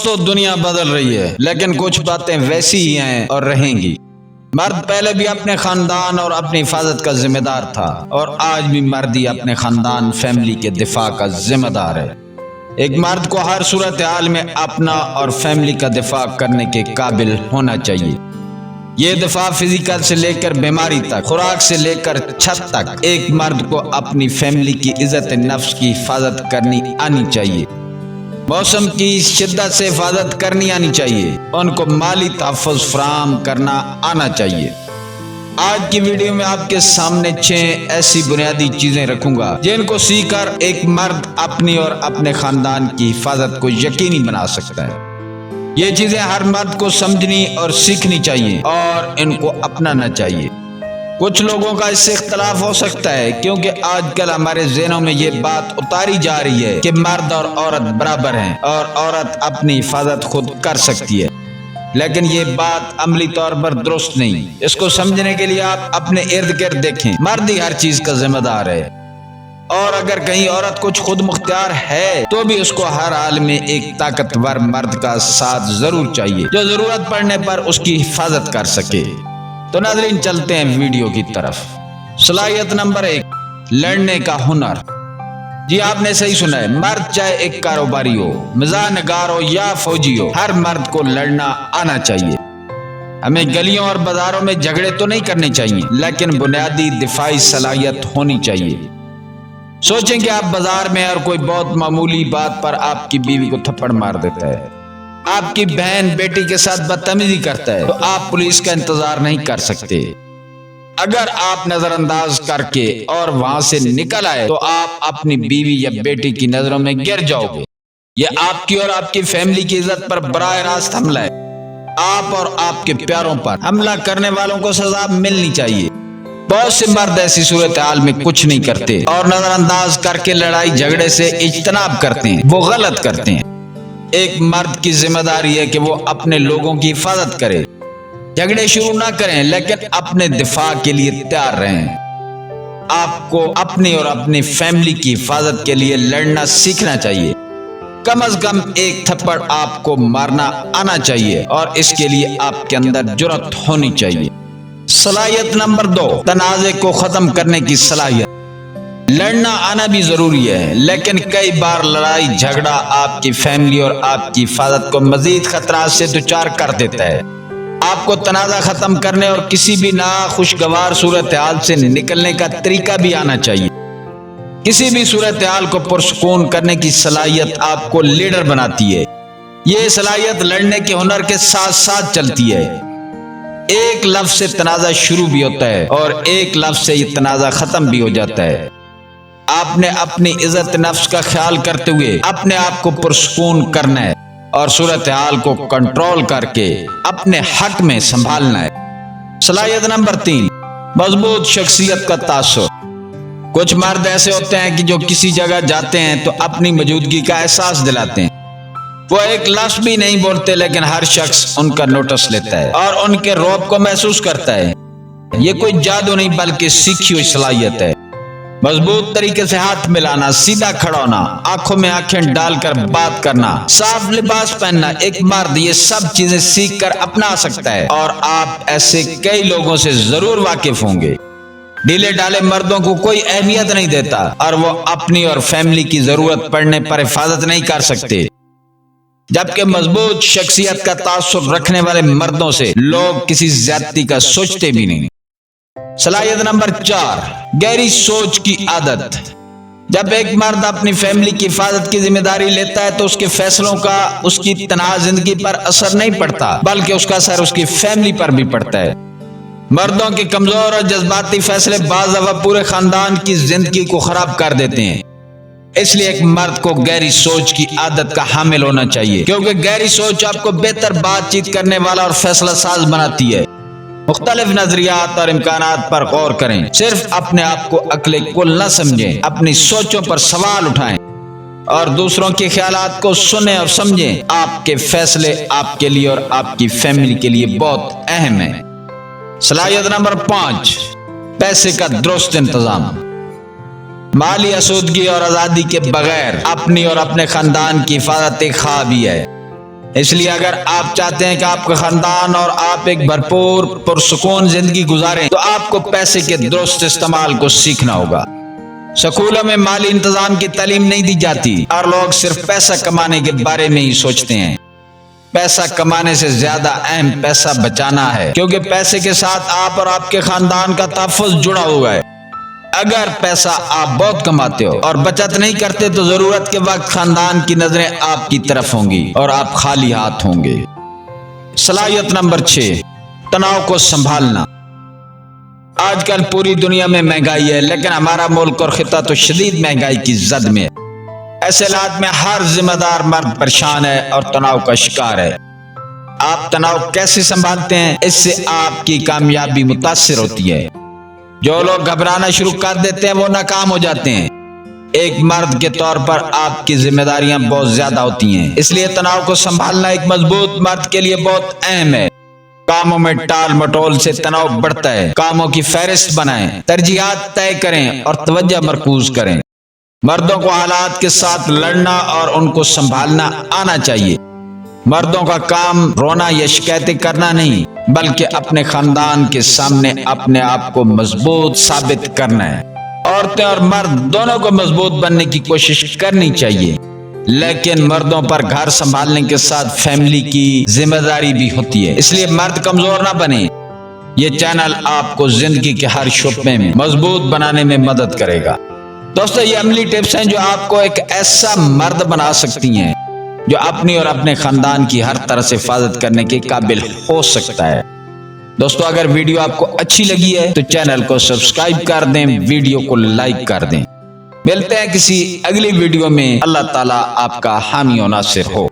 دوستو دنیا بدل رہی ہے لیکن کچھ باتیں ویسی ہی ہیں اور رہیں گی۔ مرد پہلے بھی اپنے خاندان اور اپنی حفاظت کا ذمہ دار تھا اور آج بھی مرد ہی اپنے خاندان فیملی کے دفاع کا ذمہ دار ہے۔ ایک مرد کو ہر صورتحال میں اپنا اور فیملی کا دفاع کرنے کے قابل ہونا چاہیے۔ یہ دفاع فزیکل سے لے کر بیماری تک، خوراک سے لے کر چھت تک، ایک مرد کو اپنی فیملی کی عزت نفس کی حفاظت کرنی آنی چاہیے۔ موسم کی شدت سے حفاظت کرنی آنی چاہیے، ان کو مالی تحفظ فراہم کرنا آنا چاہیے۔ آج کی ویڈیو میں آپ کے سامنے 6 ایسی بنیادی چیزیں رکھوں گا جن کو سیکھ کر ایک مرد اپنی اور اپنے خاندان کی حفاظت کو یقینی بنا سکتا ہے۔ یہ چیزیں ہر مرد کو سمجھنی اور سیکھنی چاہیے اور ان کو اپنانا چاہیے۔ کچھ لوگوں کا اس سے اختلاف ہو سکتا ہے کیونکہ آج کل ہمارے ذہنوں میں یہ بات اتاری جا رہی ہے کہ مرد اور عورت برابر ہیں اور عورت اپنی حفاظت خود کر سکتی ہے، لیکن یہ بات عملی طور پر درست نہیں۔ اس کو سمجھنے کے لیے آپ اپنے ارد گرد دیکھیں، مرد ہی ہر چیز کا ذمہ دار ہے، اور اگر کہیں عورت کچھ خود مختار ہے تو بھی اس کو ہر حال میں ایک طاقتور مرد کا ساتھ ضرور چاہیے جو ضرورت پڑنے پر اس کی حفاظت کر سکے۔ تو ناظرین چلتے ہیں ویڈیو کی طرف۔ صلاحیت نمبر 1، لڑنے کا ہنر۔ جی آپ نے صحیح سنا ہے، مرد چاہے ایک کاروباری ہو، مزاح نگار ہو یا فوجی ہو، ہر مرد کو لڑنا آنا چاہیے۔ ہمیں گلیوں اور بازاروں میں جھگڑے تو نہیں کرنے چاہیے، لیکن بنیادی دفاعی صلاحیت ہونی چاہیے۔ سوچیں کہ آپ بازار میں اور کوئی بہت معمولی بات پر آپ کی بیوی کو تھپڑ مار دیتا ہے، آپ کی بہن بیٹی کے ساتھ بدتمیزی کرتا ہے، تو آپ پولیس کا انتظار نہیں کر سکتے۔ اگر آپ نظر انداز کر کے اور وہاں سے نکل آئے تو آپ اپنی بیوی یا بیٹی کی نظروں میں گر جاؤ گے۔ یہ آپ کی اور آپ کی فیملی کی عزت پر براہ راست حملہ ہے۔ آپ اور آپ کے پیاروں پر حملہ کرنے والوں کو سزا ملنی چاہیے۔ بہت سے مرد ایسی صورتحال میں کچھ نہیں کرتے اور نظر انداز کر کے لڑائی جھگڑے سے اجتناب کرتے ہیں، وہ غلط کرتے ہیں۔ ایک مرد کی ذمہ داری ہے کہ وہ اپنے لوگوں کی حفاظت کرے، جھگڑے شروع نہ کریں لیکن اپنے دفاع کے لیے تیار رہیں۔ آپ کو اپنی اور اپنی فیملی کی حفاظت کے لیے لڑنا سیکھنا چاہیے۔ کم از کم ایک تھپڑ آپ کو مارنا آنا چاہیے اور اس کے لیے آپ کے اندر جرأت ہونی چاہیے۔ صلاحیت نمبر 2، تنازع کو ختم کرنے کی صلاحیت۔ لڑنا آنا بھی ضروری ہے، لیکن کئی بار لڑائی جھگڑا آپ کی فیملی اور آپ کی حفاظت کو مزید خطرات سے دوچار کر دیتا ہے۔ آپ کو تنازع ختم کرنے اور کسی بھی ناخوشگوار صورتحال سے نکلنے کا طریقہ بھی آنا چاہیے۔ کسی بھی صورتحال کو پرسکون کرنے کی صلاحیت آپ کو لیڈر بناتی ہے۔ یہ صلاحیت لڑنے کے ہنر کے ساتھ ساتھ چلتی ہے۔ ایک لفظ سے تنازع شروع بھی ہوتا ہے اور ایک لفظ سے یہ تنازع ختم بھی ہو جاتا ہے۔ آپ نے اپنی عزت نفس کا خیال کرتے ہوئے اپنے آپ کو پرسکون کرنا ہے اور صورتحال کو کنٹرول کر کے اپنے حق میں سنبھالنا ہے۔ صلاحیت نمبر 3، مضبوط شخصیت کا تاثر۔ کچھ مرد ایسے ہوتے ہیں کہ جو کسی جگہ جاتے ہیں تو اپنی موجودگی کا احساس دلاتے ہیں۔ وہ ایک لفظ بھی نہیں بولتے لیکن ہر شخص ان کا نوٹس لیتا ہے اور ان کے رعب کو محسوس کرتا ہے۔ یہ کوئی جادو نہیں بلکہ سیکھی ہوئی صلاحیت ہے۔ مضبوط طریقے سے ہاتھ ملانا، سیدھا کھڑا ہونا، آنکھوں میں آنکھیں ڈال کر بات کرنا، صاف لباس پہننا، ایک مرد یہ سب چیزیں سیکھ کر اپنا سکتا ہے اور آپ ایسے کئی لوگوں سے ضرور واقف ہوں گے۔ ڈھیلے ڈالے مردوں کو کوئی اہمیت نہیں دیتا اور وہ اپنی اور فیملی کی ضرورت پڑنے پر حفاظت نہیں کر سکتے، جبکہ مضبوط شخصیت کا تاثر رکھنے والے مردوں سے لوگ کسی زیادتی کا سوچتے بھی نہیں۔ صلاحیت نمبر 4، گہری سوچ کی عادت۔ جب ایک مرد اپنی فیملی کی حفاظت کی ذمہ داری لیتا ہے تو اس کے فیصلوں کا اس کی تنہا زندگی پر اثر نہیں پڑتا بلکہ اس کا اثر اس کی فیملی پر بھی پڑتا ہے۔ مردوں کے کمزور اور جذباتی فیصلے بعض دفعہ پورے خاندان کی زندگی کو خراب کر دیتے ہیں۔ اس لیے ایک مرد کو گہری سوچ کی عادت کا حامل ہونا چاہیے، کیونکہ گہری سوچ آپ کو بہتر بات چیت کرنے والا اور فیصلہ ساز بناتی ہے۔ مختلف نظریات اور امکانات پر غور کریں، صرف اپنے آپ کو عقل کل نہ سمجھیں، اپنی سوچوں پر سوال اٹھائیں اور دوسروں کے خیالات کو سنیں اور سمجھیں۔ آپ کے فیصلے آپ کے لیے اور آپ کی فیملی کے لیے بہت اہم ہیں۔ صلاحیت نمبر 5، پیسے کا درست انتظام۔ مالی آسودگی اور آزادی کے بغیر اپنی اور اپنے خاندان کی حفاظت ایک خواب ہی ہے۔ اس لیے اگر آپ چاہتے ہیں کہ آپ کا خاندان اور آپ ایک بھرپور پرسکون زندگی گزاریں تو آپ کو پیسے کے درست استعمال کو سیکھنا ہوگا۔ سکولوں میں مالی انتظام کی تعلیم نہیں دی جاتی اور لوگ صرف پیسہ کمانے کے بارے میں ہی سوچتے ہیں۔ پیسہ کمانے سے زیادہ اہم پیسہ بچانا ہے، کیونکہ پیسے کے ساتھ آپ اور آپ کے خاندان کا تحفظ جڑا ہوا ہے۔ اگر پیسہ آپ بہت کماتے ہو اور بچت نہیں کرتے تو ضرورت کے وقت خاندان کی نظریں آپ کی طرف ہوں گی اور آپ خالی ہاتھ ہوں گے۔ صلاحیت نمبر 6، تناؤ کو سنبھالنا۔ آج کل پوری دنیا میں مہنگائی ہے، لیکن ہمارا ملک اور خطہ تو شدید مہنگائی کی زد میں ہے۔ ایسے حالات میں ہر ذمہ دار مرد پریشان ہے اور تناؤ کا شکار ہے۔ آپ تناؤ کیسے سنبھالتے ہیں؟ اس سے آپ کی کامیابی متاثر ہوتی ہے۔ جو لوگ گھبرانا شروع کر دیتے ہیں وہ ناکام ہو جاتے ہیں۔ ایک مرد کے طور پر آپ کی ذمہ داریاں بہت زیادہ ہوتی ہیں، اس لیے تناؤ کو سنبھالنا ایک مضبوط مرد کے لیے بہت اہم ہے۔ کاموں میں ٹال مٹول سے تناؤ بڑھتا ہے۔ کاموں کی فہرست بنائیں، ترجیحات طے کریں اور توجہ مرکوز کریں۔ مردوں کو حالات کے ساتھ لڑنا اور ان کو سنبھالنا آنا چاہیے۔ مردوں کا کام رونا یا شکایتیں کرنا نہیں، بلکہ اپنے خاندان کے سامنے اپنے آپ کو مضبوط ثابت کرنا ہے۔ عورتیں اور مرد دونوں کو مضبوط بننے کی کوشش کرنی چاہیے، لیکن مردوں پر گھر سنبھالنے کے ساتھ فیملی کی ذمہ داری بھی ہوتی ہے، اس لیے مرد کمزور نہ بنے۔ یہ چینل آپ کو زندگی کے ہر شعبے میں مضبوط بنانے میں مدد کرے گا۔ دوستو، یہ عملی ٹپس ہیں جو آپ کو ایک ایسا مرد بنا سکتی ہیں جو اپنی اور اپنے خاندان کی ہر طرح سے حفاظت کرنے کے قابل ہو سکتا ہے۔ دوستو، اگر ویڈیو آپ کو اچھی لگی ہے تو چینل کو سبسکرائب کر دیں، ویڈیو کو لائک کر دیں۔ ملتے ہیں کسی اگلی ویڈیو میں۔ اللہ تعالیٰ آپ کا حامی و ناصر ہو۔